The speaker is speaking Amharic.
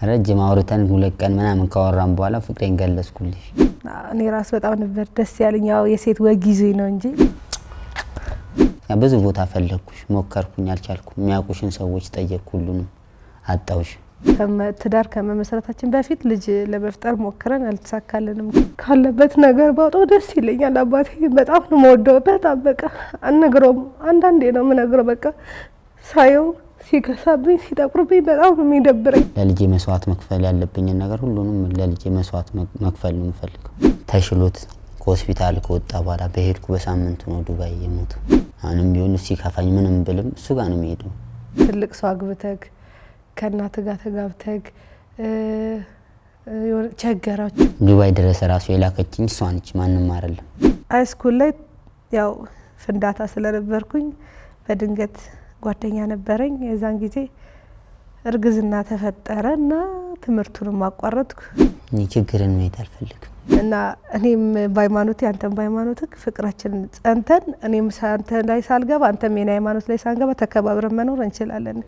ረጅም አውርተን ሁለት ቀን ምናምን ካወራን በኋላ ፍቅሬን ገለጽኩልሽ እኔ ራስ በጣም ነበር ደስ ያለኝ ያው የሴት ወጊዜ ነው እንጂ ብዙ ቦታ ፈለኩሽ ሞከርኩኝ አልቻልኩም የሚያውቁሽን ሰዎች ጠየቅኩሉንም አጣውሽ ትዳር ከመመስረታችን በፊት ልጅ ለመፍጠር ሞክረን አልተሳካልንም ካለበት ነገር ባውጣው ደስ ይለኛል አባቴ በጣም ነው የምወደው በጣም በቃ አንነግረውም አንዳንዴ ነው የምነግረው በቃ ሳየው ሲከሳብኝ ሲጠቁርብኝ በጣም ነው የሚደብረኝ ለልጄ መስዋዕት መክፈል ያለብኝ ነገር ሁሉንም ለልጄ መስዋዕት መክፈል ነው የምፈልገው ተሽሎት ከሆስፒታል ከወጣ በኋላ በሄድኩ በሳምንቱ ነው ዱባይ የሞተው አሁንም ቢሆን ሲከፋኝ ምንም ብልም እሱ ጋር ነው የሚሄደው ትልቅ ሰው አግብተክ ከናት ጋር ተጋብተክ ቸገራችሁ ዱባይ ድረስ ራሱ የላከችኝ እሷ ነች ማንንም አይደለም ሃይስኩል ላይ ያው ፍንዳታ ስለነበርኩኝ በድንገት ጓደኛ ነበረኝ የዛን ጊዜ እርግዝና ተፈጠረና ትምርቱን ማቋረጥኩ ችግርን ማየት አልፈልግም እና እኔም ባይማኖቴ አንተም ባይማኖትክ ፍቅራችን ጸንተን እኔም ሳንተ ላይ ሳልገባ አንተም የኔ ሃይማኖት ላይ ሳንገባ ተከባብረን መኖር እንችላለን